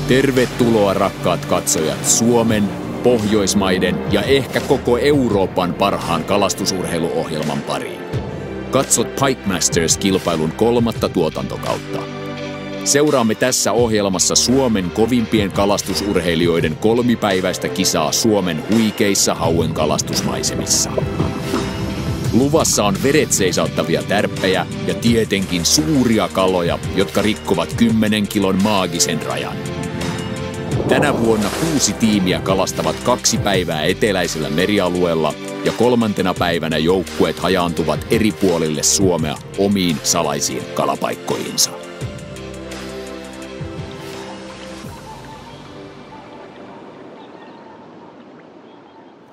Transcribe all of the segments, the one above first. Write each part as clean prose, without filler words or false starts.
Tervetuloa rakkaat katsojat Suomen, Pohjoismaiden ja ehkä koko Euroopan parhaan kalastusurheiluohjelman pariin. Katsot Pike Masters-kilpailun 3. tuotantokautta. Seuraamme tässä ohjelmassa Suomen kovimpien kalastusurheilijoiden 3-päiväistä kisaa Suomen huikeissa hauen kalastusmaisemissa. Luvassa on veret seisauttavia tärppejä ja tietenkin suuria kaloja, jotka rikkovat 10 kilon maagisen rajan. Tänä vuonna 6 tiimiä kalastavat 2 päivää eteläisellä merialueella ja 3. päivänä joukkueet hajaantuvat eri puolille Suomea omiin salaisiin kalapaikkoihinsa.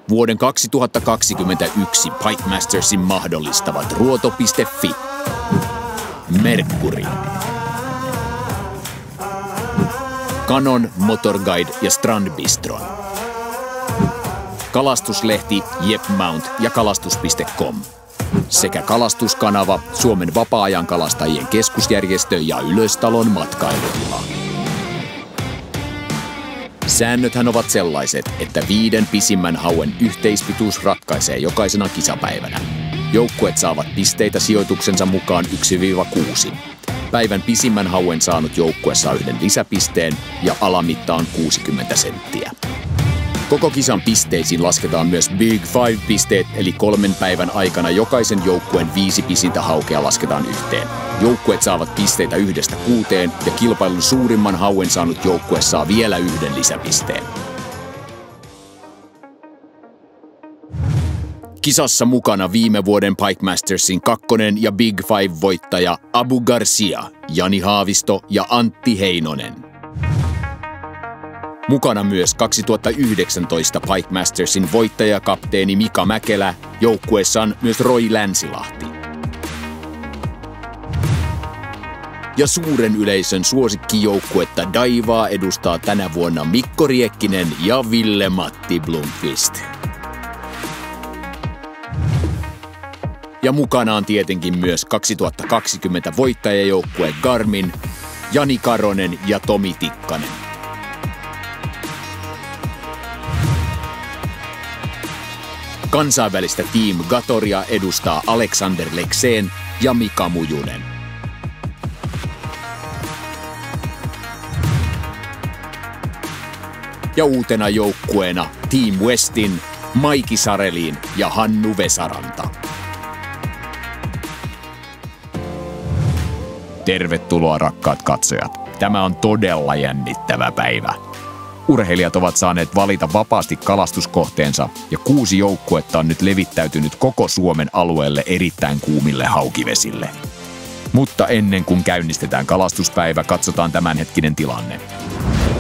Vuoden 2021 Pike Mastersin mahdollistavat Ruoto.fi, Mercury, Canon, Motorguide ja Strandbistron, kalastuslehti Jep Mount ja kalastus.com sekä kalastuskanava Suomen vapaa-ajan kalastajien keskusjärjestö ja Ylöstalon matkailutila. Säännöthän ovat sellaiset, että 5 pisimmän hauen yhteispituus ratkaisee jokaisena kisapäivänä. Joukkueet saavat pisteitä sijoituksensa mukaan 1-6. Päivän pisimmän hauen saanut joukkue saa 1 lisäpisteen ja alamitta on 60 senttiä. Koko kisan pisteisiin lasketaan myös Big Five-pisteet, eli 3 päivän aikana jokaisen joukkueen 5 pisintä haukea lasketaan yhteen. Joukkueet saavat pisteitä 1-6 ja kilpailun suurimman hauen saanut joukkue saa vielä 1 lisäpisteen. Kisassa mukana viime vuoden Pike Mastersin 2. ja Big Five-voittaja Abu Garcia, Jani Haavisto ja Antti Heinonen. Mukana myös 2019 Pike Mastersin voittajakapteeni Mika Mäkelä, joukkueessaan myös Roy Länsilahti. Ja suuren yleisön suosikkijoukkuetta Daivaa edustaa tänä vuonna Mikko Riekkinen ja Ville-Matti Blomqvist. Ja mukana on tietenkin myös 2020 voittajajoukkue Garmin, Jani Karonen ja Tomi Tikkanen. Kansainvälistä Team Gatoria edustaa Alexander Lekseen ja Mika Mujunen. Ja uutena joukkueena Team Westin, Maiki Sarelin ja Hannu Vesaranta. Tervetuloa rakkaat katsojat. Tämä on todella jännittävä päivä. Urheilijat ovat saaneet valita vapaasti kalastuskohteensa ja 6 joukkuetta on nyt levittäytynyt koko Suomen alueelle erittäin kuumille haukivesille. Mutta ennen kuin käynnistetään kalastuspäivä, katsotaan tämänhetkinen tilanne.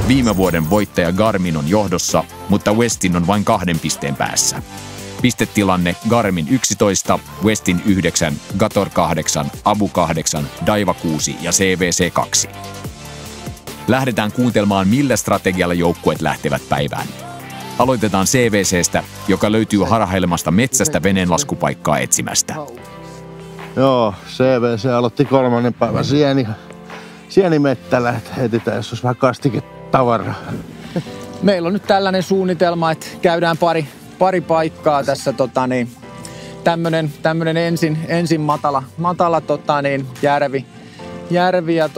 Viime vuoden voittaja Garmin on johdossa, mutta Westin on vain 2 pisteen päässä. Pistetilanne Garmin 11, Westin 9, Gator 8, Abu 8, Daiva 6 ja CVC 2. Lähdetään kuuntelemaan, millä strategialla joukkueet lähtevät päivään. Aloitetaan CVC:stä, joka löytyy harhailemasta metsästä veneenlaskupaikkaa etsimästä. Joo, CVC aloitti 3. päivän sienimettällä, että etsitään, jos olisi vähän kastiketavaraa. Meillä on nyt tällainen suunnitelma, että käydään pari paikkaa tässä tämmönen ensin matala järvi ja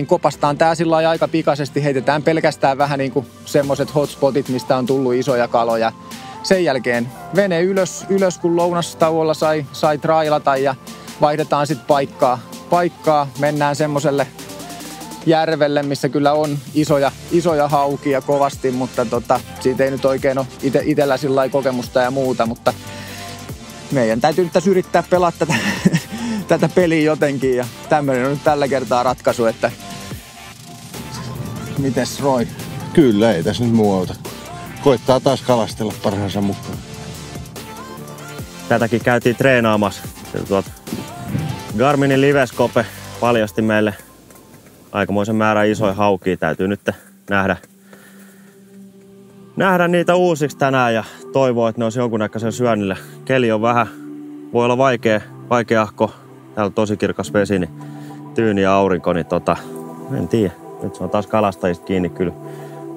kopastaan tää sillä lailla aika pikaisesti, heitetään pelkästään vähän niinku semmoset hotspotit, mistä on tullut isoja kaloja. Sen jälkeen vene ylös kun lounastauolla sai trailata ja vaihdetaan sit paikkaa, mennään semmoselle järvelle, missä kyllä on isoja haukia kovasti, mutta siitä ei nyt oikein ole itellä sillä lailla kokemusta ja muuta, mutta meidän täytyy nyt tässä yrittää pelata tätä peliä jotenkin ja tämmöinen on nyt tällä kertaa ratkaisu, että mites Roy? Kyllä, ei tässä nyt muuta. Koittaa taas kalastella parhaansa mukaan. Tätäkin käytiin treenaamassa. Garminin Livescope paljasti meille aikamoisen määrän isoja haukia. Täytyy nyt nähdä niitä uusiksi tänään ja toivoa, että ne olisi jonkunnäköisen syönnillä. Keli on vähän, voi olla vaikeahko. Täällä on tosi kirkas vesi, niin tyyni ja aurinko, niin en tiedä. Nyt se on taas kalastajista kiinni kyllä.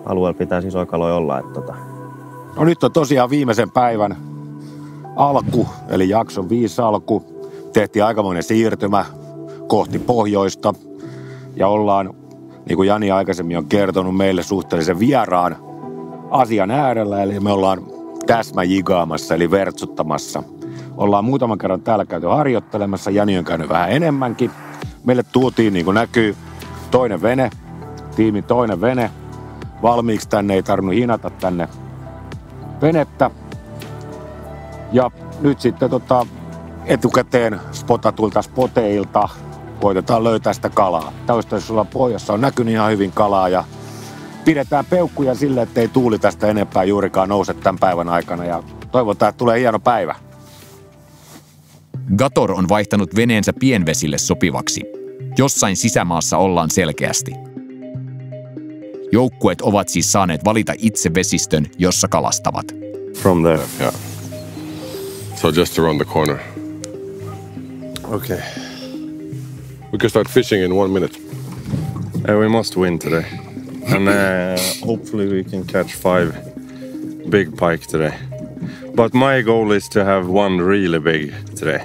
alueella pitäisi isoja kaloja olla. No nyt on tosiaan viimeisen päivän alku, eli jakson 5 alku. Tehtiin aikamoinen siirtymä kohti pohjoista ja ollaan, niin kuin Jani aikaisemmin on kertonut, meille suhteellisen vieraan asian äärellä, eli me ollaan täsmäjigaamassa, eli vertsuttamassa. Ollaan muutaman kerran täällä käyty harjoittelemassa, Jani on käynyt vähän enemmänkin. Meille tuotiin, niin kuin näkyy, toinen vene, tiimin toinen vene. Valmiiksi tänne ei tarvinnut hinata tänne venettä. Ja nyt sitten etukäteen spotatuilta spoteilta koitetaan löytää sitä kalaa. Toistaiseksi sulla pohjassa on näkynyt ihan hyvin kalaa ja pidetään peukkuja sille, ettei tuuli tästä enempää juurikaan nouse tämän päivän aikana ja toivotaan, että tulee hieno päivä. Gator on vaihtanut veneensä pienvesille sopivaksi. Jossain sisämaassa ollaan selkeästi. Joukkueet ovat siis saaneet valita itse vesistön, jossa kalastavat. From there. Yeah. So just around the corner. Okay. We can start fishing in 1 minute. We must win today. And hopefully we can catch 5 big pike today. But my goal is to have one really big today.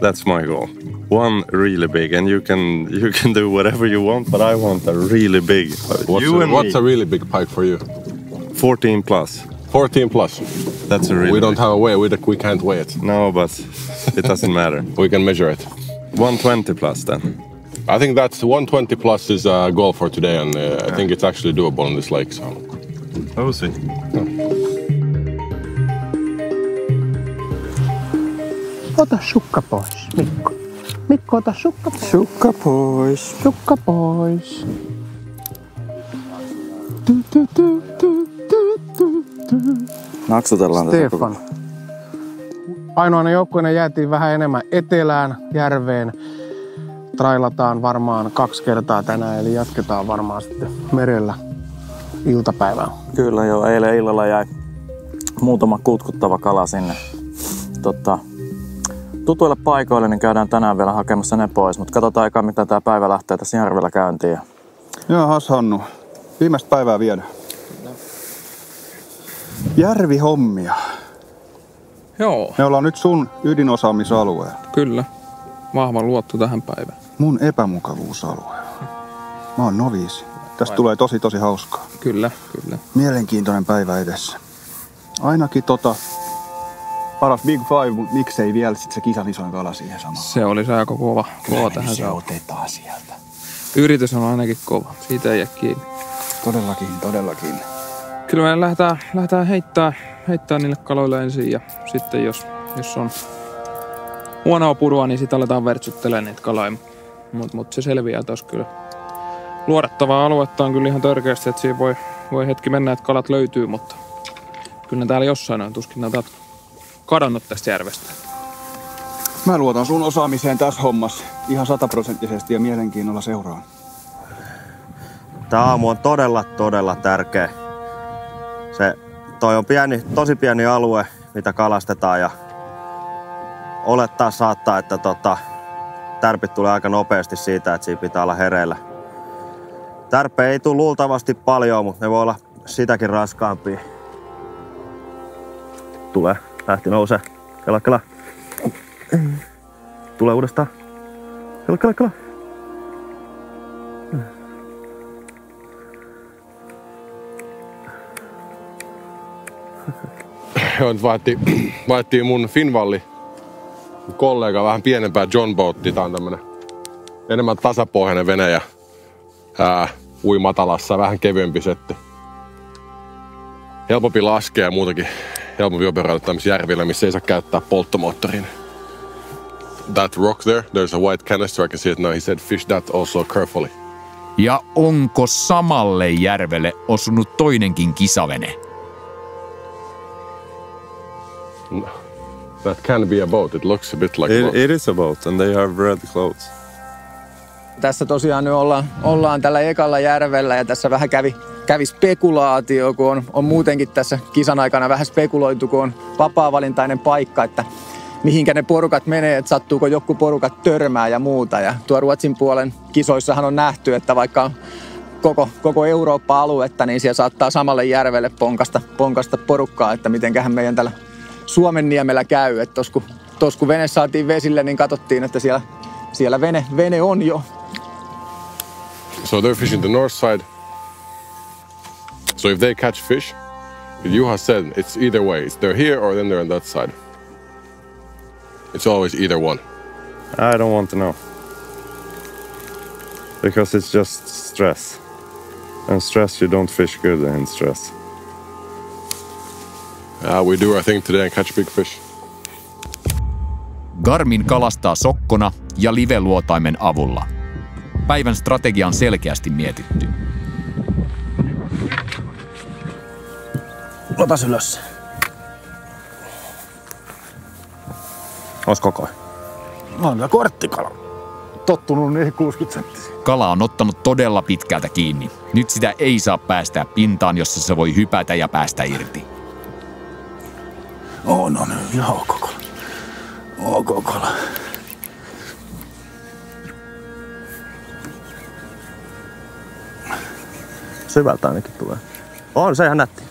That's my goal. One really big, and you can do whatever you want, but I want a really big. What's a really big pike for you? 14 plus. 14 plus. That's a really We don't big. have a weigh. We can't weigh it. No, but it doesn't matter. We can measure it. 120 plus then. I think that's 120 plus is a goal for today, and I think it's actually doable on this lake. So. We'll see. Ota sukka pois, Mikko. Mikko, ota sukka pois. Sukka pois. Sukka pois. Naksutellaan Stefan. Ainoana joukkueena jäätiin vähän enemmän etelään, järveen. Trailataan varmaan 2 kertaa tänään, eli jatketaan varmaan sitten merellä iltapäivään. Kyllä joo, eilen illalla jäi muutama kutkuttava kala sinne tutuille paikoille, niin käydään tänään vielä hakemassa ne pois, mutta katsotaan aikaa, mitä tää päivä lähtee tässä järvellä käyntiin. Jaahas Hannu, viimeistä päivää viedään. Järvihommia. Joo. Me ollaan nyt sun ydinosaamisalueella. Kyllä. Vahva luotto tähän päivään. Mun epämukavuusalueella. Mä oon noviisi. Tästä tulee tosi hauskaa. Kyllä. Mielenkiintoinen päivä edessä. Ainakin paras Big Five, mutta miksei vielä sit se kisan isoin kala siihen samaan. Se olisi aika kova tähän se saa. otetaan sieltä. Yritys on ainakin kova. Siitä ei jää kiinni. Todellakin. Kyllä me lähdetään heittää niille kaloille ensin ja sitten jos on huonoa purua, niin sitten aletaan vertsuttelemaan niitä kaloja. Mutta se selviää tuossa kyllä. Luodettavaa aluetta on kyllä ihan törkeästi, että siinä voi hetki mennä, että kalat löytyy, mutta kyllä ne täällä jossain on. Tuskin ne kadonnut tästä järvestä. Mä luotan sun osaamiseen tässä hommassa ihan 100% ja mielenkiinnolla seuraan. Tää aamu on todella tärkeä. Toi on tosi pieni alue, mitä kalastetaan ja olettaa saattaa, että tärpit tulee aika nopeasti siitä, että siinä pitää olla hereillä. Tärppejä ei tule luultavasti paljon, mutta ne voi olla sitäkin raskaampia. Tulee, lähti nousee. Kela. Tulee uudestaan. Kela. Joo, nyt vaihtiin mun Finvalli kollega vähän pienempää John Boattia. Tää on tämmönen enemmän tasapohjainen vene ja ui matalassa, vähän kevyempi setti. Helpompi laskea ja muutenkin helpompi operoida tämmöisiä järvillä, missä ei saa käyttää polttomoottoriin. That rock there, there's a white canister, I can see it now. He said fish that also carefully. Ja onko samalle järvelle osunut toinenkin kisavene? No, that can be a boat. It looks a bit like a boat. It is a boat and they have red clothes. Tässä tosiaan nyt ollaan tällä ekalla järvellä ja tässä vähän kävi spekulaatio, kun on muutenkin tässä kisan aikana vähän spekuloitu, kun on vapaa-valintainen paikka, että mihinkä ne porukat menee, että sattuuko joku porukat törmää ja muuta. Ja tuo Ruotsin puolen kisoissahan on nähty, että vaikka on koko Eurooppa-aluetta, niin siellä saattaa samalle järvelle ponkasta porukkaa, että mitenköhän meidän tällä Suomenniemellä käy. Että tos kun vene saatiin vesille, niin katsottiin, että siellä vene on jo. So they're fishing the north side. So if they catch fish, Juha said it's either way. It's they're here or then they're on that side. It's always either one. I don't want to know. Because it's just stress. And stress, you don't fish good in stress. We do our thing today and catch big fish. Garmin kalastaa sokkona ja live-luotaimen avulla. Päivän strategia on selkeästi mietitty. Otas ylös. Ois koko. On kyllä korttikala. Tottunut niihin 60 senttisiin. Kala on ottanut todella pitkältä kiinni. Nyt sitä ei saa päästää pintaan, jossa se voi hypätä ja päästä irti. No niin, ihan ok kala. Ok kala. Syvältä ainakin tulee. On se ihan nätti.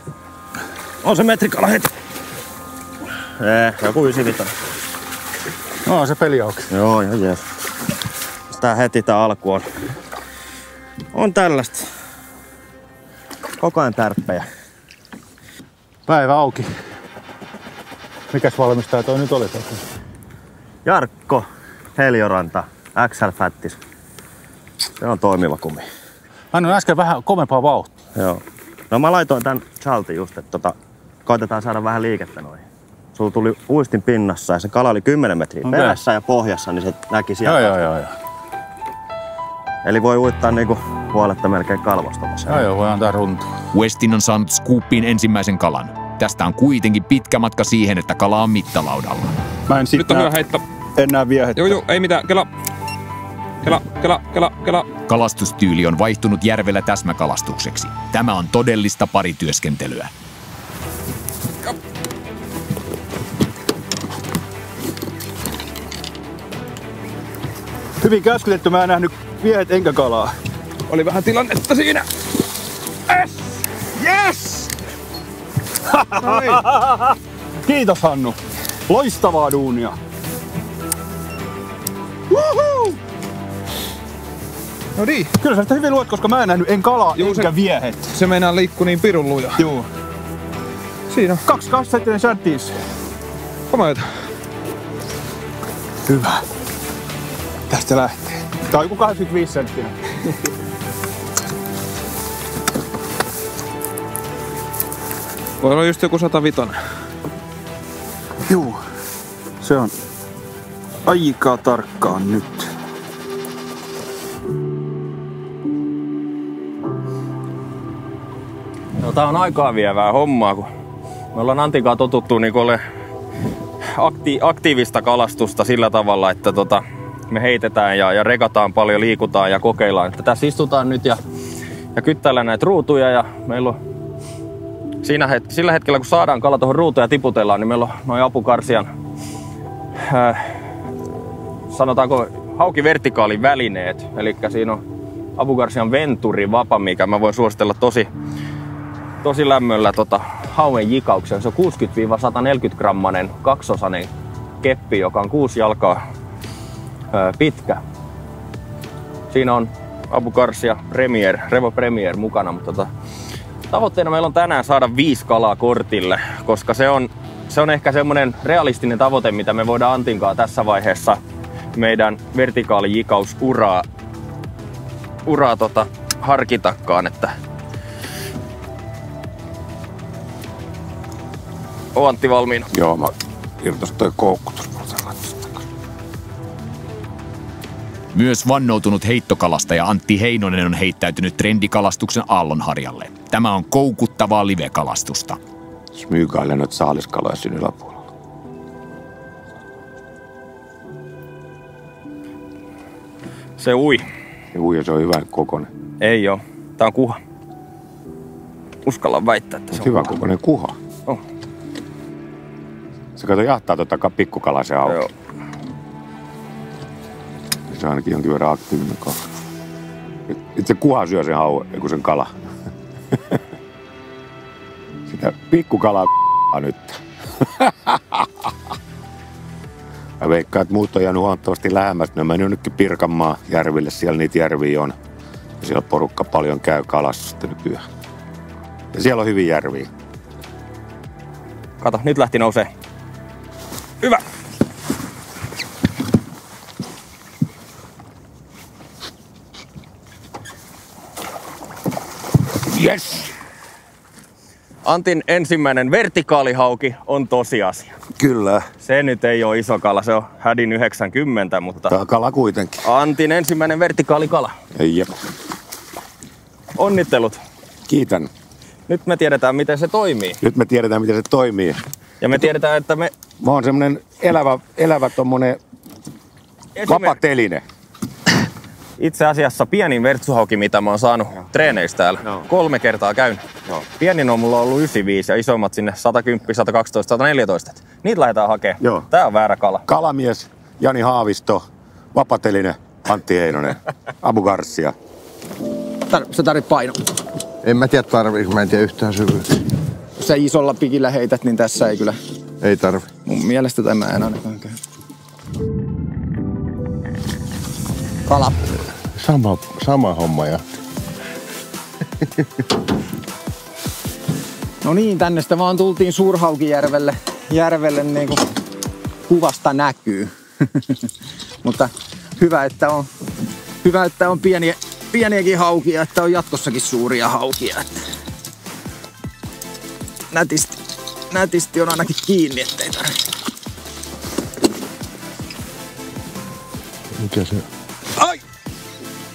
On se metrikala heti. Joku 95. No se peli auki. Joo, ihan jees. Tää heti tää alku on tällaista. Koko ajan tärppejä. Päivä auki. Mikäs valmistaja toi nyt oli? Jarkko Helioranta XL Fattis. Se on toimiva kumi. Mä annoin äsken vähän kovempaa vauhtia. Joo. No mä laitoin tän chaltin just, että koitetaan saada vähän liikettä noihin. Sulla tuli uistin pinnassa ja se kala oli 10 metriä perässä ja pohjassa, niin se näki sieltä. Joo. Eli voi uittaa niinku puoletta melkein kalvosta. Joo, voi antaa runtua. Westin on saanut scoopin ensimmäisen kalan. Tästä on kuitenkin pitkä matka siihen, että kala on mittalaudalla. Mä en Nyt on hyvä heitto. En näe viehettä. Joo, ei mitään. Kela. Kalastustyyli on vaihtunut järvellä täsmäkalastukseksi. Tämä on todellista parityöskentelyä. Hyvin käskytetty, mä en nähnyt viehet enkä kalaa. Oli vähän tilannetta siinä. Yes! Kiitos Hannu. Loistavaa duunia. Woohoo! No niin. Kyllä sä sitä hyvin luet, koska mä en nähnyt en kalaa enkä viehet. Se meinaa liikkuu niin pirun luja. Joo. Siinä on. 2,27 senttiis. Komeeta. Hyvä. Tästä lähtee. Tää on joku 85 senttiä. Voi olla just joku 105. Juu. Se on aika tarkkaan nyt. No tää on aikaa vievää hommaa, kun me ollaan Antinkaa totuttu niin ole aktiivista kalastusta sillä tavalla, että me heitetään ja regataan paljon, liikutaan ja kokeillaan. Että tässä istutaan nyt ja kyttäillään näitä ruutuja ja meillä on sillä hetkellä, kun saadaan kala tuohon ruutuun ja tiputellaan, niin meillä on noin apukarsian, sanotaanko haukivertikaalin välineet. Eli siinä on apukarsian Venturi Vapa, mikä mä voin suositella tosi lämmöllä hauen jikauksen. Se on 60-140 grammanen kaksosainen keppi, joka on 6 jalkaa pitkä. Siinä on apukarsia Revo Premier mukana, mutta tavoitteena meillä on tänään saada 5 kalaa kortille, koska se on ehkä semmoinen realistinen tavoite, mitä me voidaan Antinkaan tässä vaiheessa meidän vertikaalijikausuraa harkitakaan, että on Antti valmiina? Joo, mä irtosin toi koukku tuossa. Myös vannoutunut heittokalastaja Antti Heinonen on heittäytynyt trendikalastuksen aallonharjalle. Tämä on koukuttavaa live-kalastusta. Smyygailee noita saaliskaloja siinä yläpuolella. Se ui. Se on hyvän kokoinen. Ei oo. Tää on kuha. Uskallan väittää, että se on hyvä kokoinen kuha. Oh. Se kato jahtaa pikkukalaisen auki. Joo. Se on ainakin jonkin verran aktiivinen kala. Nyt se kuha syö sen sen kala. Sitä pikkukalaa nyt. Mä veikkaan, että muut on jäänyt huomattavasti lähemmästä. Ne on mennyt nytkin Pirkanmaan järville. Siellä niitä järviä on. Ja siellä porukka paljon käy kalassa nykyään. Ja siellä on hyviä järviä. Kato, nyt lähti nousee. Hyvä! Yes! Antin ensimmäinen vertikaalihauki on tosiasia. Kyllä. Se nyt ei ole iso kala, se on hädin 90, mutta... Tää kala kuitenkin. Antin ensimmäinen vertikaalikala. Jep. Onnittelut. Kiitän. Nyt me tiedetään, miten se toimii. Ja me tiedetään, että me... Mä oon semmonen elävä tommonen vapateline. Itse asiassa pienin vertsuhauki, mitä mä oon saanut treeneistä täällä. 3 kertaa käynyt. Pienin on mulla ollut 95 ja isommat sinne 110, 112, 114. Niitä lähdetään hakemaan. Joo. Tää on väärä kala. Kalamies, Jani Haavisto, vapateline, Antti Heinonen, Abu Garcia. Sä tarvit paino. En mä tiedä tarviiko, mä en tiedä yhtään syvyyttä. Jos sä isolla pikillä heität, niin tässä ei kyllä... Ei tarvi. Mun mielestä tämä en ainakaan käy. Kala. Sama homma ja. No niin, tänne sitä vaan tultiin Suurhaukijärvelle. Järvelle niin kuin kuvasta näkyy. Mutta hyvä, että on pieniäkin haukia, että on jatkossakin suuria haukia. Että nätisti on ainakin kiinni, ettei tarvitse. Mikä se? Ai!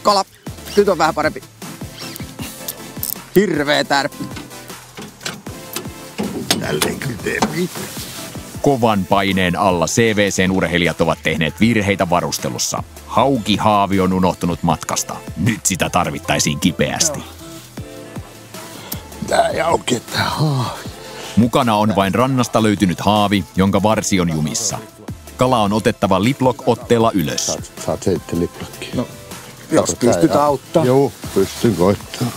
Kala! Nyt on vähän parempi. Hirveä tärppi. Tälleen kyllä tee mitään. Kovan paineen alla CVC:n urheilijat ovat tehneet virheitä varustelussa. Haukihaavi on unohtunut matkasta. Nyt sitä tarvittaisiin kipeästi. Tää ei auki, tää haavi. Mukana on vain rannasta löytynyt haavi, jonka varsi on jumissa. Kala on otettava liplock-otteella ylös. Saat heittää liplockia. No, jos pystyt auttaa. Joo, pystyn koittaa.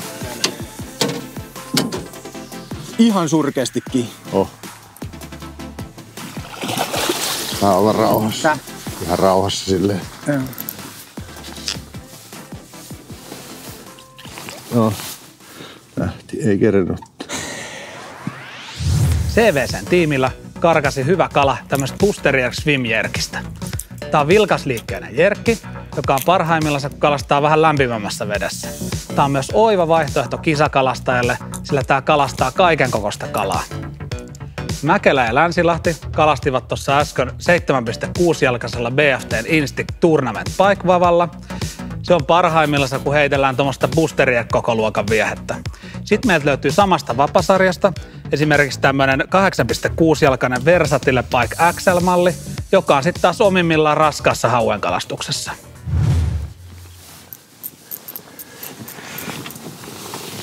Ihan surkeastikin. Saa olla rauhassa. Ihan rauhassa silleen. Joo. No, lähti, ei kerennyt. CVC:n tiimillä karkasi hyvä kala tämmöistä Buster Swim-jerkistä. Tää on vilkasliikkeinen jerkki, joka on parhaimmillaan, kun kalastaa vähän lämpimämmässä vedessä. Tää on myös oiva vaihtoehto kisakalastajalle, sillä tää kalastaa kaiken kokoista kalaa. Mäkelä ja Länsilahti kalastivat tuossa äsken 7,6-jalkaisella BFT:n Instinct Tournament Pike-vavalla. Se on parhaimmillaan, kun heitellään tuommoista busteriek-kokoluokan viehettä. Sitten meiltä löytyy samasta vapasarjasta esimerkiksi tämmöinen 8,6-jalkainen Versatile Pike XL-malli, joka on sitten taas omimmillaan raskaassa hauenkalastuksessa.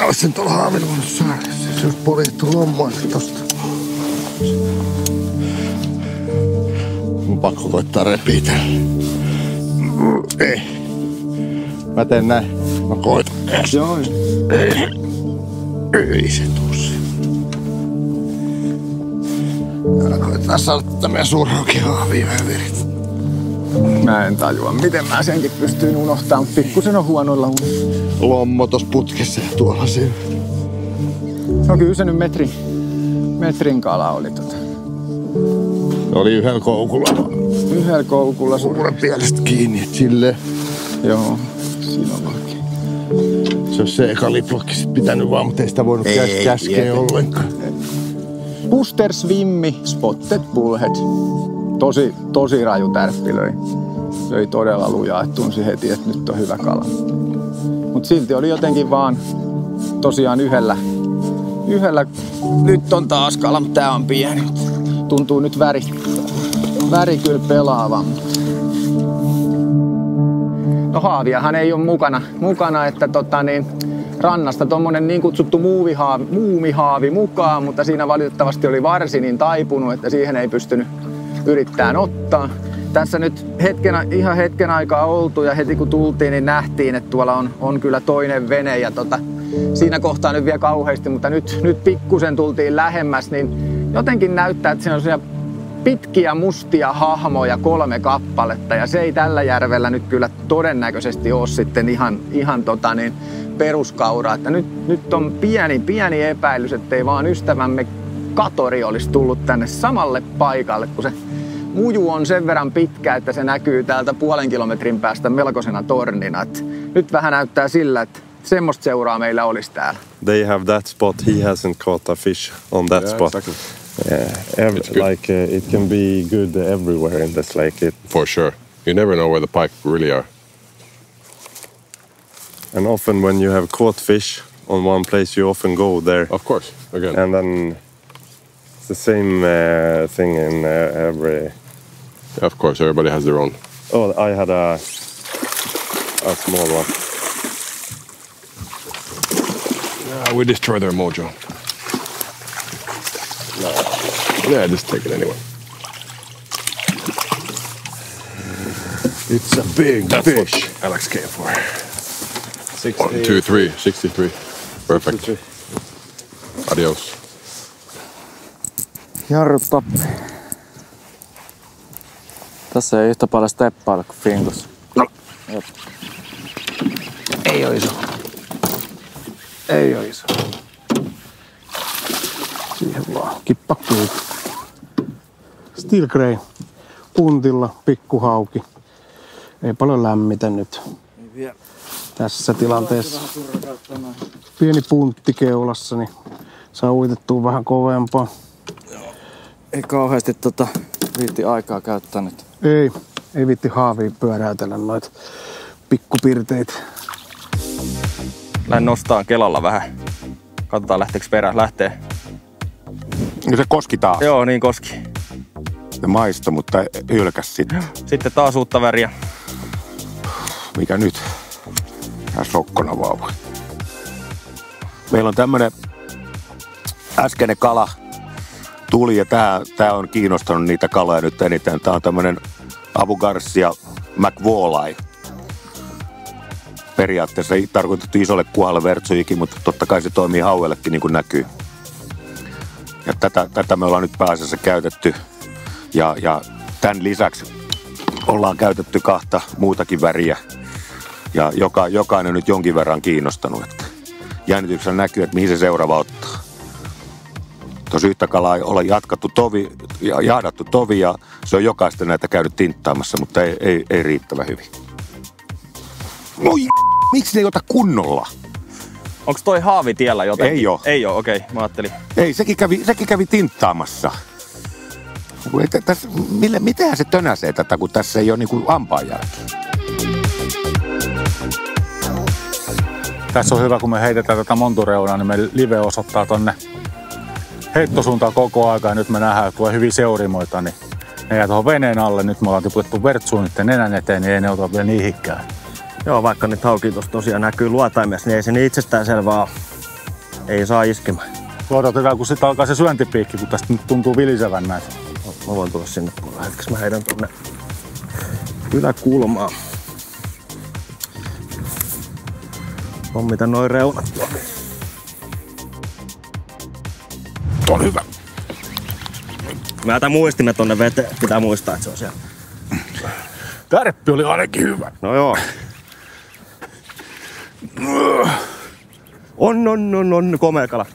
Ois sen tuolla haavilla voinut saada, se olisi poljettu lommoille tosta. Mun pakko koittaa repiä täällä. Ei. Mä teen näin. Mä koitan. Joo. Ei se tuu se. Koitetaan saada tätä meidän suurhaukihaaviin vähän virit. Mä en tajua, miten mä senkin pystyin unohtamaan. Pikkusen on huonoilla lommo tossa putkessa ja tuolla siinä. No kyllä se nyt metrin kala oli Ne oli yhdellä koukulla. Yhdellä koukulla. Suuren pielestä kiinni, et silleen. Joo, siinä on oikein. Se on se eka liplokki sit pitänyt vaan, mutta ei sitä voinut käskeä ollenkaan. Buster Swimmi Spotted Bullhead. Tosi raju tärppi löi todella lujaa, että tunsi heti, että nyt on hyvä kala. Mut silti oli jotenkin vaan tosiaan yhdellä. Nyt on taas kala, mutta tää on pieni. Tuntuu nyt väri kyllä pelaavan. No haaviahan ei ole mukana että rannasta tommonen niin kutsuttu muumihaavi mukaan, mutta siinä valitettavasti oli varsi niin taipunut, että siihen ei pystynyt yrittämään ottaa. tässä nyt ihan hetken aikaa oltu ja heti kun tultiin, niin nähtiin, että tuolla on kyllä toinen vene ja siinä kohtaa nyt vielä kauheasti, mutta nyt pikkusen tultiin lähemmäs, niin jotenkin näyttää, että siinä on siellä pitkiä mustia hahmoja 3 kappaletta ja se ei tällä järvellä nyt kyllä todennäköisesti ole sitten ihan peruskauraa. Että nyt on pieni epäilys, ettei vaan ystävämme Katori olisi tullut tänne samalle paikalle, kun se muju on sen verran pitkä, että se näkyy täältä 0,5 kilometrin päästä melkoisena tornina. Et nyt vähän näyttää sillä, että semmoista seuraa meillä olisi täällä. They have that spot. He hasn't caught a fish on that spot. Exactly. Yeah, it can be good everywhere in this lake. For sure. You never know where the pike really are. And often when you have caught fish on one place, you often go there. Of course, again. And then it's the same thing in every... Of course, everybody has their own. Oh, I had a small one. Yeah, we destroy their mojo. No. Yeah, just take it anyway. It's a big fish. What Alex came for. 1, 2, 3, 63. Perfect. 63. Adios. Jarrut tappi. Tässä ei yhtä paljon steppailla kuin finkussa. No. Ei oo iso. Ei oo iso. Siihen vaan kippakkuun. Steel Grey. Puntilla, pikkuhauki. Ei paljon lämmitä nyt. Tässä tilanteessa. Pieni puntti keulassa, niin saa uitettua vähän kovempaa. Ei kauheasti viitti aikaa käyttää nyt. Ei viitti haavia pyöräytellä noita pikkupirteitä. Lähden nostaa kelalla vähän. Katsotaan lähteekö perään. Lähtee. No se koski taas. Joo, niin koski. Se maisto, mutta hylkäs sitten. Sitten taas uutta väriä. Mikä nyt? Tää sokkona vauva. Meillä on tämmönen äskeinen kala tuli ja tää on kiinnostanut niitä kaloja nyt eniten. Tää on tämmönen Abu Garcia McWalleye. Periaatteessa ei tarkoitettu isolle kuhalle vertsuikin, mutta totta kai se toimii hauellekin niin kuin näkyy. Ja tätä me ollaan nyt pääasiassa käytetty. Ja tämän lisäksi ollaan käytetty 2 muutakin väriä. Ja jokainen nyt jonkin verran kiinnostanut. Että jännityksellä näkyy, että mihin se seuraava ottaa. Tuossa yhtä kalaa ollaan jahdattu tovi ja se on jokaista näitä käynyt tinttaamassa, mutta ei riittävän hyvin. Miksi ne ei ota kunnolla? Onks toi haavi tiellä jotenkin? Ei oo. Ei oo, okei. Mä ajattelin. Ei, sekin kävi tinttaamassa. Mitähän se tönäsee tätä, kun tässä ei ole niinku ampaanjälkeä? Tässä on hyvä, kun me heitetään tätä montureunaa, niin me live osoittaa tonne heittosuuntaan koko aika. Ja nyt me nähdään, että tulee hyviä seurimoita, niin ne jää tuohon veneen alle. Nyt me ollaan tiputettu vertsuun niiden nenän eteen, niin ei ne ota vielä niin hikkää. Joo, vaikka nyt hauki tuossa tosiaan näkyy luotaimessa, niin ei se niin itsestäänselvää ole. Ei saa iskemään. Odotetaan, kun sitten alkaa se syöntipiikki, kun tästä nyt tuntuu vilisevän näitä. Mä voin tulla sinne puolelle hetkeksi. Mä heidän tonne yläkulmaan. Pommita noin reunat tuolla. On hyvä. Mä jätän muistimet tonne veteen. Pitää muistaa, että se on siellä. Tärppi oli ainakin hyvä. No joo. On komea kala.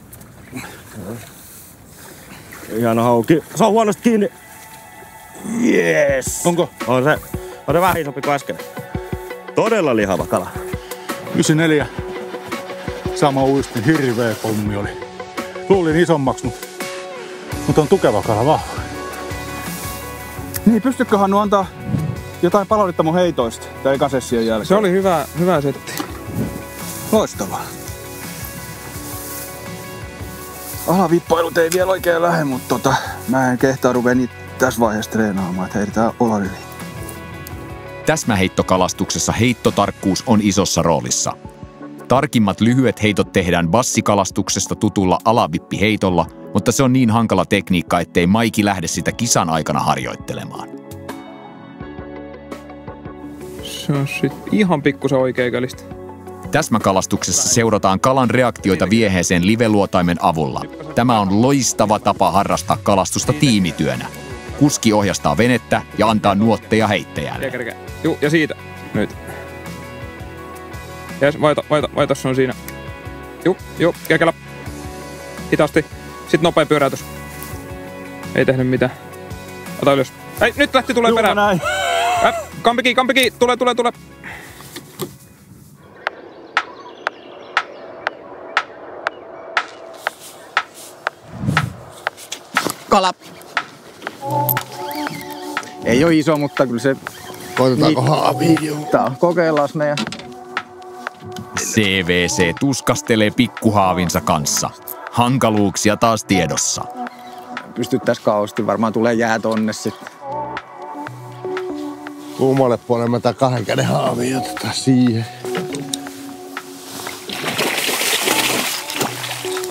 Hieno hauki. Se on huonosti kiinni. Yes. Onko? On se vähän isompi kuin äsken. Todella lihava kala. 94. Sama uistin, hirveä pommi oli. Luulin isommaksi, mutta on tukeva kala vahva. Niin, pystykköhän nu antaa jotain palautetta mun heitoista tämän ekan session jälkeen? Se oli hyvä setti. Loistavaa. Alavippailut ei vielä oikein lähde, mutta mä en kehtaa ruvea niitä tässä vaiheessa treenaamaan, että heitetään olan yli. Täsmäheittokalastuksessa heittotarkkuus on isossa roolissa. Tarkimmat lyhyet heitot tehdään bassikalastuksesta tutulla alavippiheitolla, mutta se on niin hankala tekniikka, ettei Maiki lähde sitä kisan aikana harjoittelemaan. Se on sit ihan pikkusen oikeakälistä. Täsmäkalastuksessa seurataan kalan reaktioita vieheeseen liveluotaimen avulla. Tämä on loistava tapa harrastaa kalastusta tiimityönä. Kuski ohjastaa venettä ja antaa nuotteja heittäjälle. Juu, ja siitä. Nyt. Jes, vaita, se on siinä. Juu, kekellä. Hitaasti. Sitten nopea pyöräytys. Ei tehnyt mitään. Ota ylös. Ei, nyt lähti tulee perään. Näin. Kampiki, tule. Kala. Ei ole iso, mutta kyllä se... Koitetaanko haavia? Kokeillaan meidän. CVC tuskastelee pikkuhaavinsa kanssa. Hankaluuksia taas tiedossa. Pystyttäis kausti, varmaan tulee jää tonne sitten. Kummalle puolelle mä tää 2 käden haavia otetaan siihen.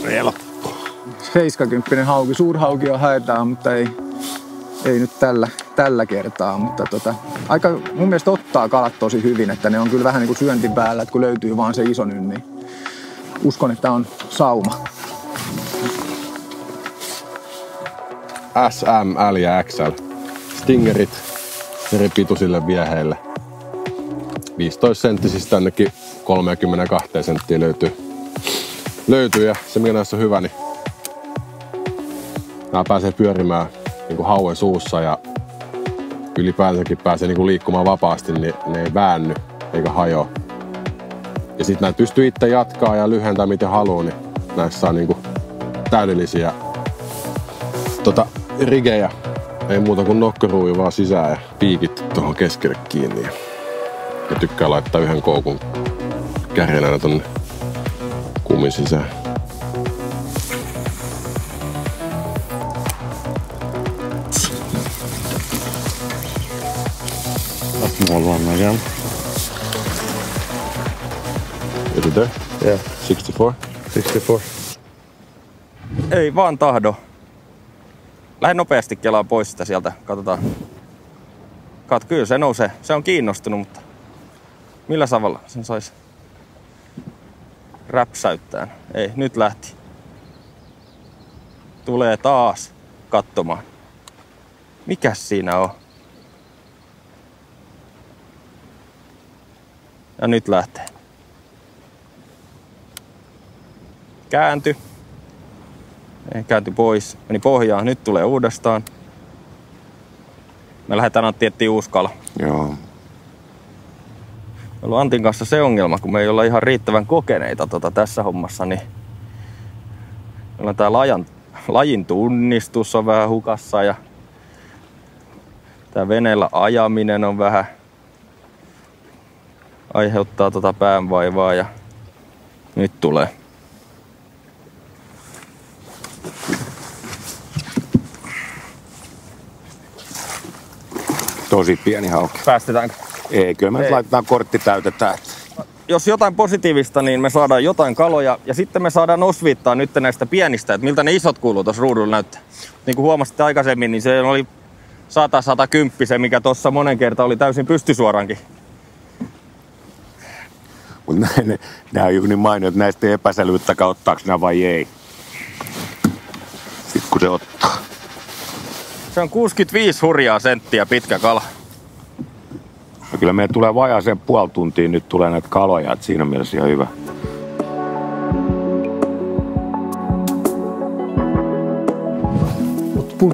Helppo. 70 hauki, suurhaukia haetaan, mutta ei nyt tällä kertaa. Mutta aika mun mielestä ottaa kalat tosi hyvin, että ne on kyllä vähän niin kuin syöntin päällä, että kun löytyy vaan se iso nyt, niin uskon, että on sauma. S, M, L ja XL. Stingerit eri pituisille vieheille. 15 senttisistä ainakin 32 senttiä löytyy ja se mikä näissä on hyvä, niin nämä pääsee pyörimään niin kuin hauen suussa ja ylipäätänsäkin pääsee niin kuin liikkumaan vapaasti, niin ne ei väänny eikä hajoa. Ja sitten näitä pystyy itse jatkaa ja lyhentää miten haluaa, niin näissä on niin kuin täydellisiä rigejä. Ei muuta kuin nokkaruuvi vaan sisään ja piikit tuohon keskelle kiinni. Ja tykkää laittaa yhden koukun kärjenä tonne kumin sisään. Small one again. Is it there? Yeah. 64? 64. Ei vaan tahdo. Lähde nopeasti kelaa pois sitä sieltä. Katsotaan. Kyllä se nousee. Se on kiinnostunut, mutta millä tavalla sen sais räpsäyttää? Ei, nyt lähti. Tulee taas katsomaan. Mikäs siinä on? Ja nyt lähtee. Kääntyi. Kääntyi pois. Meni pohjaan. Nyt tulee uudestaan. Me lähdetään Antti etsiä uusi kala. Joo. On ollut Antin kanssa se ongelma, kun me ei olla ihan riittävän kokeneita tässä hommassa, niin meillä on tää lajin tunnistus on vähän hukassa ja tää veneellä ajaminen on vähän aiheuttaa päänvaivaa ja nyt tulee. Tosi pieni hauki. Päästetäänkö? Ei, kyllä me laitetaan kortti täytetään. Jos jotain positiivista, niin me saadaan jotain kaloja ja sitten me saadaan osviittaa nyt näistä pienistä, että miltä ne isot kuuluu tuossa ruudulla näyttää. Niin kuin huomasitte aikaisemmin, niin se oli 100-110, se mikä tuossa monen kertaan oli täysin pystysuorankin. Mutta nämä on juuri niin mainio, että näistä ei epäselvyyttä, ottaako nämä vai ei. Sitten kun se ottaa. Se on 65 hurjaa senttiä pitkä kala. Ja kyllä meillä tulee vajaaseen puoli tuntia, nyt tulee näitä kaloja, että siinä mielessä ihan hyvä.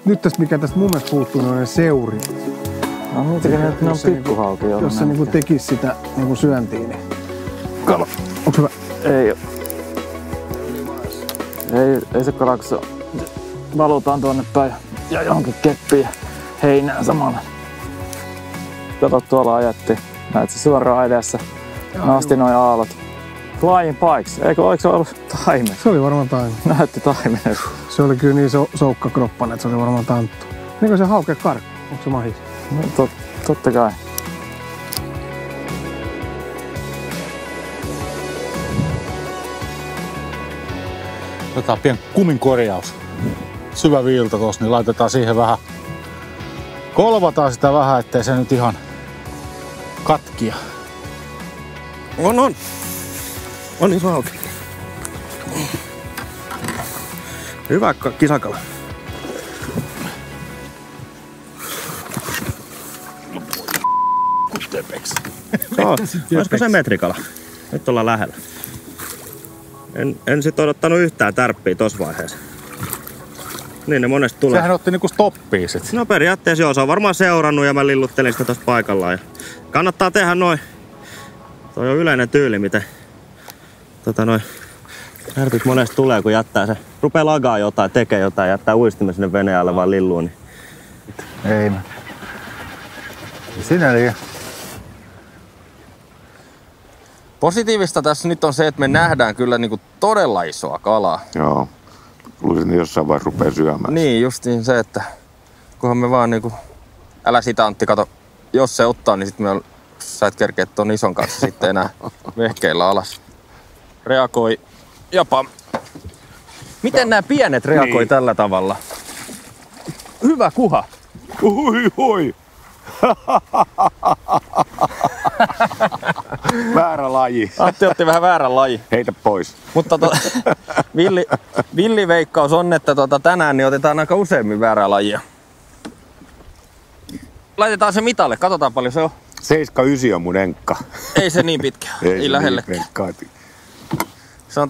Nyt tästä, mikä tästä mun mielestä puuttuu, niin on ne seuri. No niitäkin ne on pikkuhaukia. Jos se niinku tekisi sitä niinku syöntiä, niin... Kala, onks hyvä? Ei oo. Ei se kala, kun se valutaan tuonne päin ja johonkin keppiin heinään samalla. Kato, tuolla ajettiin. Näet se suoraan edessä. Nosti noin aallot. Flying Pikes. Eikö se ollut taimen? Se oli varmaan taimen. Näytti taimen. Se oli kyllä niin soukkakroppainen, että se oli varmaan tanttu. Niin kuin se haukea karkku. Onko se mahis? No, totta kai. Otetaan pieni kumin korjaus. Syvä viilta tossa, niin laitetaan siihen vähän. Kolvataan sitä vähän, ettei se nyt ihan katkia. On iso hauki. Hyvä kisakala. Olisiko se metrikala? Nyt ollaan lähellä. En sit odottanut yhtään tärppiä tossa vaiheessa. Niin ne monesti tulee. Sehän otti niinku stoppia sit. No periaatteessa joo, se on varmaan seurannut ja mä lilluttelin sitä tossa paikallaan. Ja kannattaa tehdä noin. Toi on yleinen tyyli, miten tärpit monesti tulee, kun jättää se. Rupee lagaa jotain, tekee jotain, jättää uistimen sinne veneen alle vaan lilluun. Niin. Ei mä. Sinä oli. Positiivista tässä nyt on se, että me nähdään kyllä niinku todella isoa kalaa. Joo. Luulisin, että jossain vaiheessa rupeaa syömään. Niin, justiin se, että kunhan me vaan niinku... Älä sitä Antti, kato. Jos se ottaa, niin sit sä et kerkeä ton ison kanssa sitten enää vehkeillä alas. Reagoi jopa... Miten nämä pienet reagoi niin tällä tavalla? Hyvä kuha. Oi. Väärä laji. Antti otti vähän väärän laji. Heitä pois. Mutta villiveikkaus on, että tänään niin otetaan aika useammin väärää lajia. Laitetaan se mitalle, katsotaan paljon se on. 7-9 on mun enkka. Ei se niin pitkä, ei lähellekään. Se on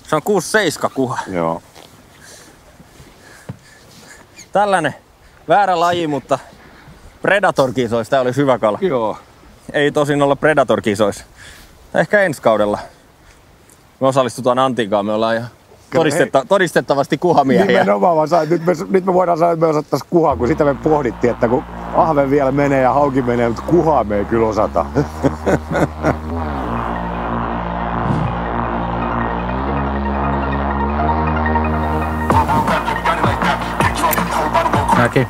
se on 6-7 kuha. Joo. Tällainen väärä laji, mutta Predator-kisoissa tää olisi hyvä kala. Joo. Ei tosin olla Predator-kisoissa. Ehkä ensi kaudella. Me osallistutaan Antinkaan, me ollaan ihan todistettavasti kuhamiehiä. Nimenomaan vaan nyt me voidaan sanoa, että me osattaisiin kuhaa, kun sitä me pohdittiin, että kun ahven vielä menee ja hauki menee, mutta kuhaa me ei kyllä osata. Näki.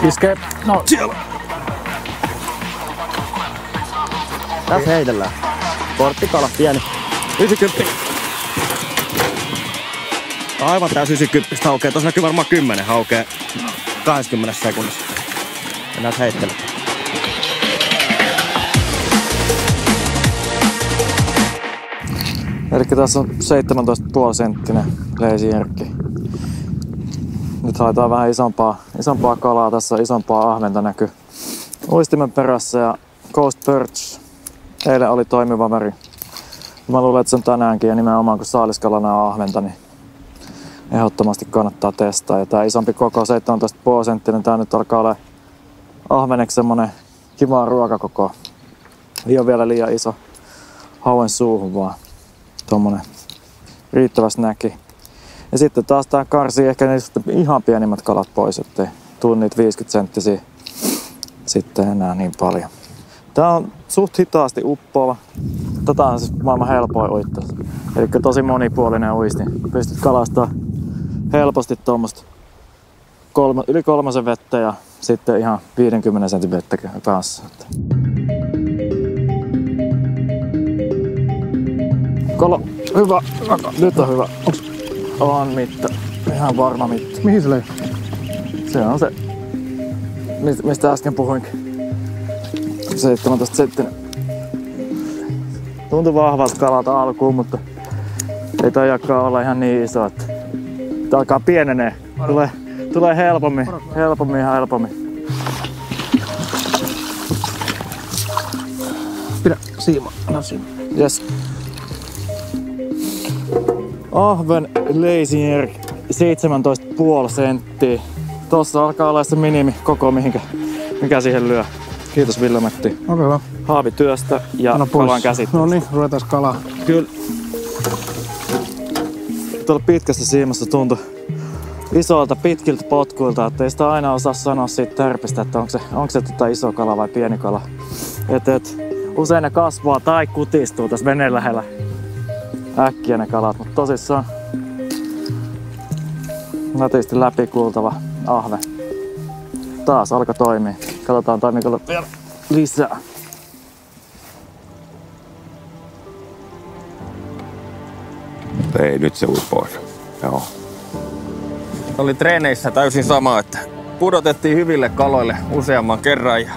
Iskee. No. Siellä. Tässä heitellään. Porttikala pieni. 90. Aivan täys 90 haukee. Tuossa näkyy varmaan 10 haukee 20 sekunnissa. Mennään heittelemään. Elikkä tässä on 17,5 senttinen leisijärkki. Nyt haetaan vähän isompaa kalaa. Tässä on isompaa ahventa näkyy uistimen perässä ja Coast Perch. Eilen oli toimiva väri. Mä luulen, että se on tänäänkin ja nimenomaan kun saaliskalana on ahventa, niin ehdottomasti kannattaa testaa. Ja tää isompi koko 17,5 senttinen, tää nyt alkaa olla ahveneksi semmonen kiva ruokakoko. Ei ole vielä liian iso hauen suuhun, vaan tommonen riittävä snäki. Ja sitten taas tää karsii ehkä niistä ihan pienimmät kalat pois, ettei tuu niitä 50 senttisiä sitten enää niin paljon. Tää on suht hitaasti uppoava. Tätä on siis maailman helpoin uittaa. Eli tosi monipuolinen uisti. Pystyt kalastamaan helposti tuommoista yli 3 vettä ja sitten ihan 50 sentin vettä kanssa. Kolo, hyvä. Nyt on hyvä. On mitta. Ihan varma mitta. Mihin se löi? Se on se, mistä äsken puhuinkin. 17 senttinen. Tuntui vahvalta kalalta alkuun, mutta ei toijakaan olla ihan niin iso, että tää alkaa pienenee. Tulee helpommin, ihan helpommin. Pidä siima, anna siima. Yes. Ahven leisijärk 17,5 senttiä. Tossa alkaa olla se minimi koko mikä siihen lyö. Kiitos Ville-Matti. Okei, hyvä. Haavityöstä ja kalan käsittelystä. No niin, ruvetaan kalaa. Kyllä. Tuolla pitkässä siimassa tuntui isolta pitkiltä potkuilta, että ei sitä aina osaa sanoa siitä tärpistä, että onko se iso kala vai pieni kala. Et usein ne kasvaa tai kutistuu tässä veneen lähellä äkkiä ne kalat, mutta tosissaan nätisti läpikuultava ahve. Taas alkaa toimia. Katsotaan toimiiko vielä lisää. Ei, nyt se ui pois. Joo. Oli treeneissä täysin sama, että pudotettiin hyville kaloille useamman kerran ja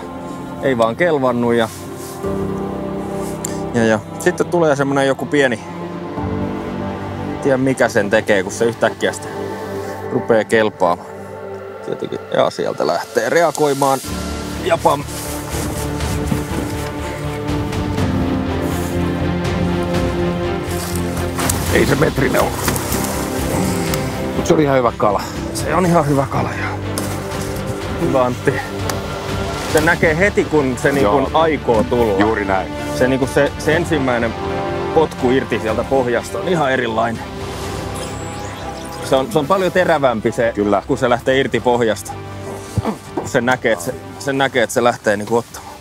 ei vaan kelvannut ja sitten tulee semmonen joku pieni, tiedä mikä sen tekee, kun se yhtäkkiä sitä rupeaa kelpaamaan. Tietenkin, ja sieltä lähtee reagoimaan Japan. Ei se metrinen ole. Mut se oli ihan hyvä kala. Se on ihan hyvä kala, joo. Hyvä Antti. Se näkee heti, kun se niin aikoo tulla. Juuri näin. Se, niin se ensimmäinen potku irti sieltä pohjasta on ihan erilainen. Se on paljon terävämpi se, kyllä, kun se lähtee irti pohjasta. Sen näkee, että se lähtee niin ottamaan.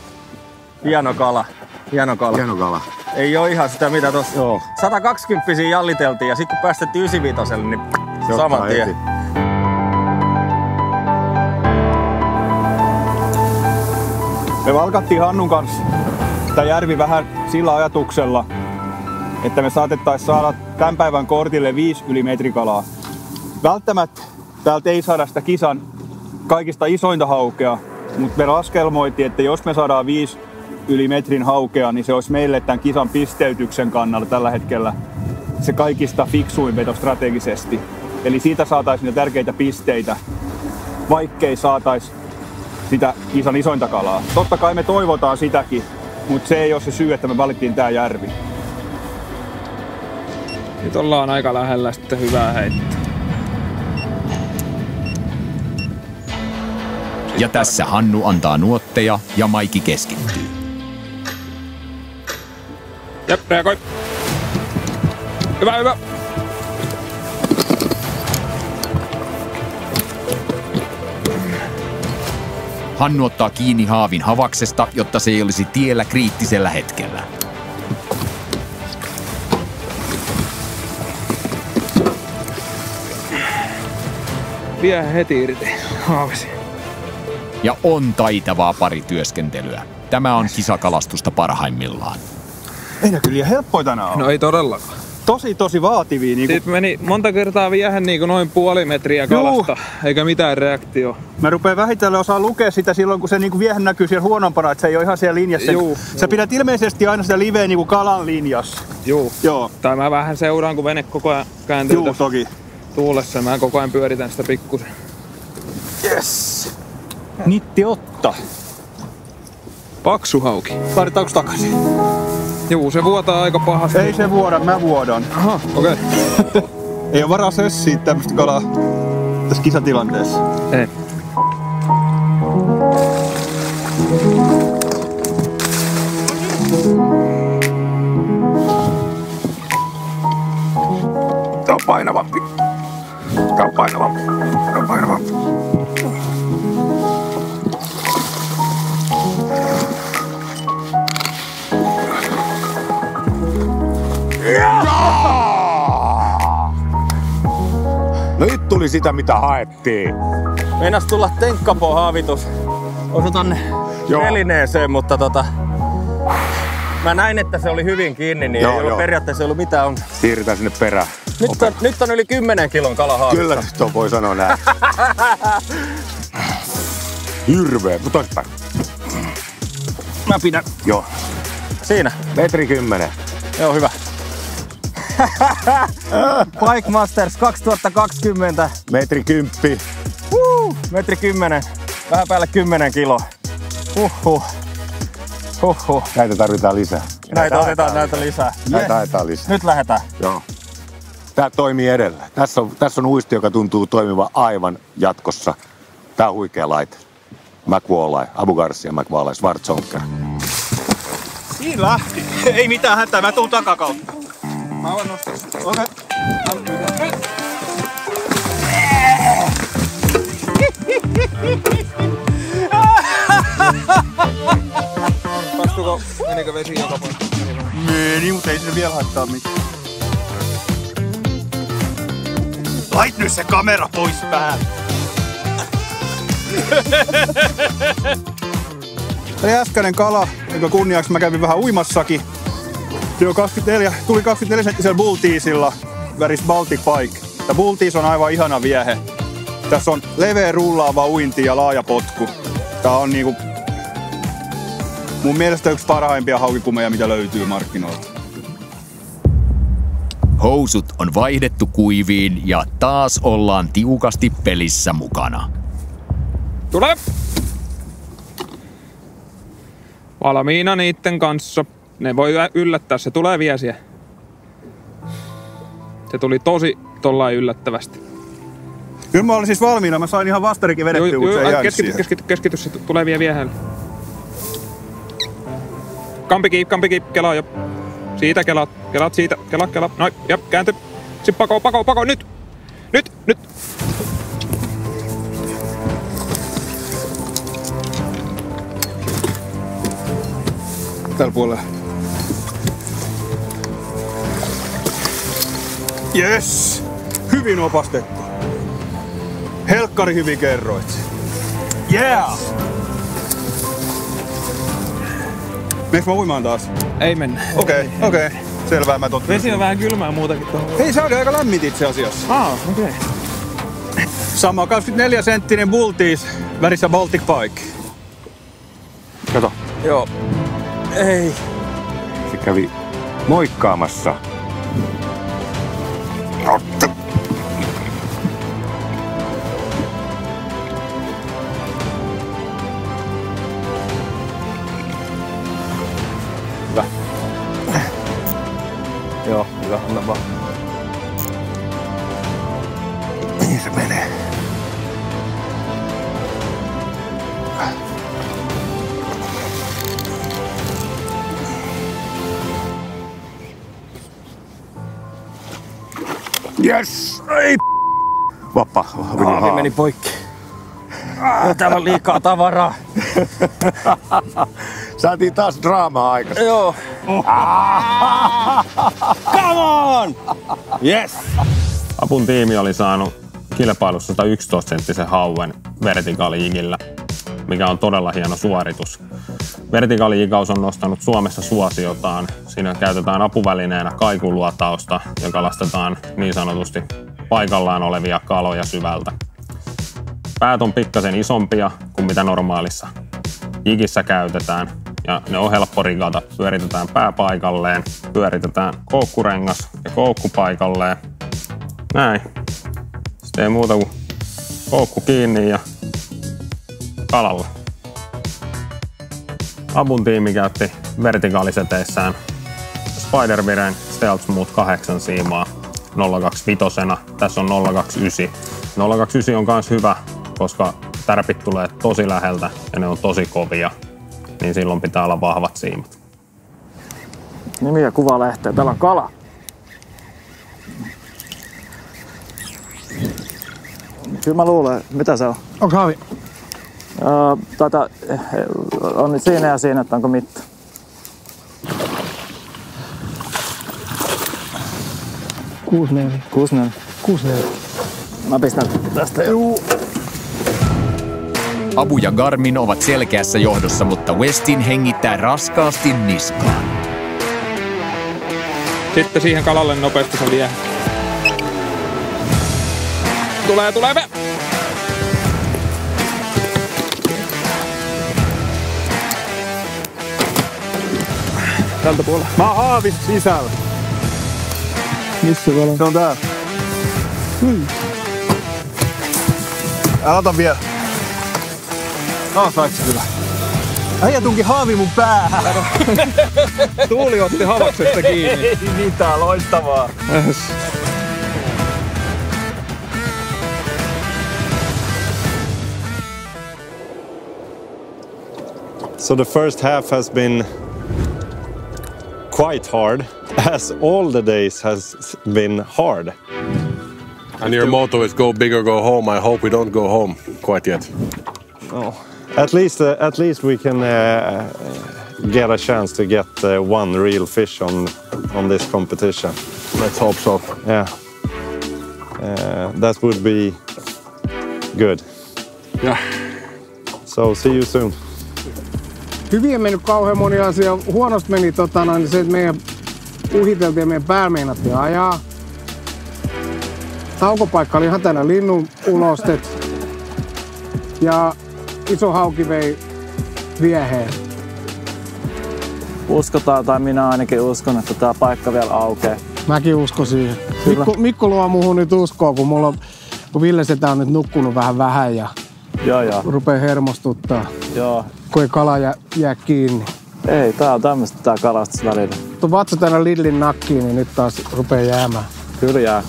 Hieno kala. Hieno kala. Hieno kala. Ei oo ihan sitä, mitä tossa 120 jalliteltiin ja sitten kun päästettiin 95, niin se saman tien. Heti. Me valkattiin Hannun kanssa tämä järvi vähän sillä ajatuksella, että me saatettaisiin saada tämän päivän kortille 5 yli metrikalaa. Välttämättä täältä ei saada sitä kisan kaikista isointa haukea, mutta me laskelmoitiin, että jos me saadaan 5 yli metrin haukea, niin se olisi meille tämän kisan pisteytyksen kannalta tällä hetkellä se kaikista fiksuin veto strategisesti. Eli siitä saataisiin niitä tärkeitä pisteitä, vaikkei saataisi sitä kisan isointa kalaa. Totta kai me toivotaan sitäkin, mutta se ei ole se syy, että me valittiin tää järvi. Nyt ollaan aika lähellä sitten hyvää heittoa. Ja tässä Hannu antaa nuotteja ja Maiki keskittyy. Jep, reagoi. Hyvä, hyvä. Hannu ottaa kiinni haavin havaksesta, jotta se ei olisi tiellä kriittisellä hetkellä. Vie heti irti haavisi. Ja on taitavaa parityöskentelyä. Tämä on kisakalastusta parhaimmillaan. Ei ne kyllä helppoja tänään ole. No ei todellakaan. Tosi vaativia. Niin Sitten meni monta kertaa viehen niin noin puoli metriä kalasta, eikä mitään reaktio. Mä rupean vähitellen osaa lukea sitä silloin, kun se niin viehen näkyy siellä huonompana, että se ei ole ihan siellä linjassa. Sä pidät ilmeisesti aina sitä liveä niin kalan linjassa. Joo. Tai mä vähän seuraan, kun vene koko ajan kääntyy toki tuulessa. Mä koko ajan pyöritän sitä pikkusen. Yes! Nitti otta. Paksu hauki. Laitetaanko takaisin? Juu, se vuotaa aika pahasti. Ei se vuoda, mä vuodan. Aha, okei. Ei ole varaa sössiä tämmöstä kalaa tässä kisatilanteessa. Ei. Tää on painavampi. Tää on painavampi. Tää on painavampi. No nyt tuli sitä, mitä haettiin. Meinas tulla tenkkapo haavitus. Osu tonne telineeseen, mutta mä näin, että se oli hyvin kiinni, niin ei ollut periaatteessa ollut mitään on. Siirrytään sinne perään. Nyt on yli 10 kilon kala haavista. Kyllä nyt voi sanoa näin. Hirveä, mutta toispäin. Mä pidän. Joo. Siinä. 1,10 m. Joo, hyvä. Pike Masters 2020. 1,10 m. 1,10 m. Vähän päälle 10 kiloa. Näitä tarvitaan lisää. Näitä lisää. Näitä haetaan lisää. Nyt lähdetään. Joo. Tää toimii edelleen. Tässä on uisti, joka tuntuu toimivan aivan jatkossa. Tää on huikea laite. McWalleye, Abu Garcia, McWalleye, Schwarzonker. Siinä lähti. Ei mitään hätää, mä tuun takakautta. Mä voin nostaa. Okei. Kastuuko, menikö vesi joka paikka? Meni, mutta ei se vielä haittaa mitään. Lait nyt se kamera pois päältä. Eli äskeinen kala, jonka kunniaksi mä kävin vähän uimassakin. Tuli 24 senttisellä Bull Teasilla väris Baltic Pike. Tämä Bull Teas on aivan ihana viehe. Tässä on leveä rullaava uinti ja laaja potku. Tää on niinku Mun mielestä yksi parhaimpia haukikumeja, mitä löytyy markkinoilta. Housut on vaihdettu kuiviin ja taas ollaan tiukasti pelissä mukana. Tule! Valmiina niitten kanssa. Ne voi yllättää, se tulee viesiä. Se tuli tosi tollain yllättävästi. Kyllä mä olin siis valmiina, mä sain ihan vastarikin vedettyä, mutta se ei jäänyt siihen. Keskity, se tulee vielä viehälle. Kampi kiip, kelaa jo. Siitä kelaat siitä, kelaa. Noin, jop, käänty. Sitten pako, nyt! Tällä puolella. Yes! Hyvin opastettu. Helkkari hyvin kerroit. Yeah! Meneekö mä uimaan taas? Ei mennä. Okei. Selvä, mä totta. Vesi on vähän kylmää muutakin tuohon. Hei, se oli aika lämmit itse asiassa. Okei. Sama 24-senttinen Bulties värissä Baltic Pike. Kato. Joo. Ei. Se kävi moikkaamassa. Hyvä. Joo, hyvä. Anna vaan. Niin se menee. Yes! Ei! Vappa. Haavi meni poikki. Täällä on liikaa tavaraa. Saatiin taas draamaa aikaisemmin. Joo. Come on! Yes! Apun tiimi oli saanut kilpailussa 111-senttisen hauen vertikaalijigillä, mikä on todella hieno suoritus. Vertikaalijigaus on nostanut Suomessa suosiotaan. Siinä käytetään apuvälineenä kaikuluotausta ja kalastetaan niin sanotusti paikallaan olevia kaloja syvältä. Päät on pikkasen isompia kuin mitä normaalissa jigissä käytetään ja ne on helppo rigata. Pyöritetään pää paikalleen, pyöritetään koukkurengas ja koukku paikalleen. Näin. Sitten ei muuta kuin koukku kiinni ja kalalle. Apun tiimi käytti vertikaaliseteissään Spiderviren Stealth Smooth 8 siimaa 025. Tässä on 029. 029 on kans hyvä, koska tärpit tulee tosi läheltä ja ne on tosi kovia, niin silloin pitää olla vahvat siimat. Nimi ja kuva lähtee. Täällä on kala. Kyllä mä luulen. Mitä se on? Onko haavi? On nyt siinä ja siinä, että onko mitta. Kuusi neljä. Mä pistän tästä. Abu ja Garmin ovat selkeässä johdossa, mutta Westin hengittää raskaasti niskaan. Sitten siihen kalalle nopeasti se vie. Tulee! Tältä puolella. Mä oon haavis sisällä. Missä kala? Se on täällä. Älä ota vielä. Sait se kyllä. Äijä tunki haavi mun päähän. Tuuli otti havaksesta kiinni. Ei mitään, loistavaa. Yes. So the first half has been quite hard, as all the days has been hard. And your motto is go big or go home. I hope we don't go home quite yet. Oh. At least we can get a chance to get one real fish on this competition. Let's hope so. Yeah, that would be good. Yeah. So see you soon. Hyvin ei mennyt kauhean moni asia. Huonosti meni se, että meidän uhiteltiin ja meidän päällä meinattiin ajaa. Taukopaikka oli ihan täynnä linnun ulostet. Ja iso hauki vei vieheen. uskotaan, tai minä ainakin uskon, että tää paikka vielä aukeaa. Mäkin uskon siihen. Mikko luo muuhun nyt uskoa, kun Ville Setä on nyt nukkunut vähän ja rupee hermostuttaa. Joo. Kun ei kala jää kiinni. Ei, tää on tämmöstä tää kalastus välillä. Tuo vatsa tänä Lidlin nakkiin, niin nyt taas rupee jäämään. Kyllä jää.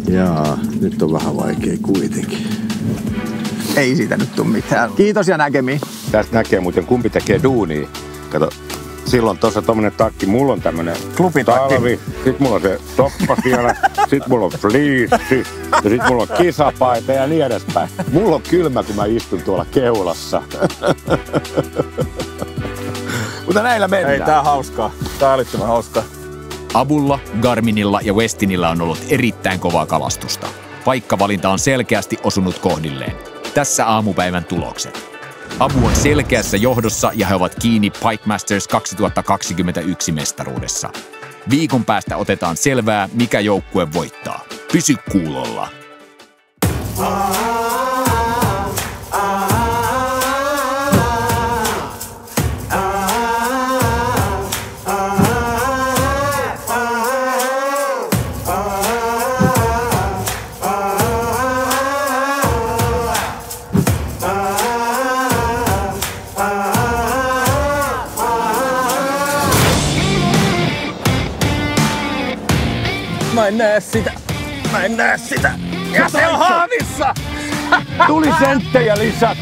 Jaa, nyt on vähän vaikea kuitenkin. Ei siitä nyt tule mitään. Kiitos ja näkemiin. Tästä näkee muuten kumpi tekee duunia. Kato, silloin tuossa tommonen takki, mulla on tämmönen talvi, sit mulla on se toppa siellä, sit mulla on fliissi ja sit mulla on kisapaita ja niin edespäin. Mulla on kylmä, kun mä istun tuolla keulassa. Mutta näillä mennään. Ei, tää on hauskaa. Tää on älyttömän hauskaa. Abulla, Garminilla ja Westinillä on ollut erittäin kovaa kalastusta. Paikkavalinta on selkeästi osunut kohdilleen. Tässä aamupäivän tulokset. Abu on selkeässä johdossa ja he ovat kiinni Pike Masters 2021 mestaruudessa. Viikon päästä otetaan selvää, mikä joukkue voittaa. Pysy kuulolla. Mä en näe sitä. Ja se on haavissa! Tuli senttejä lisää.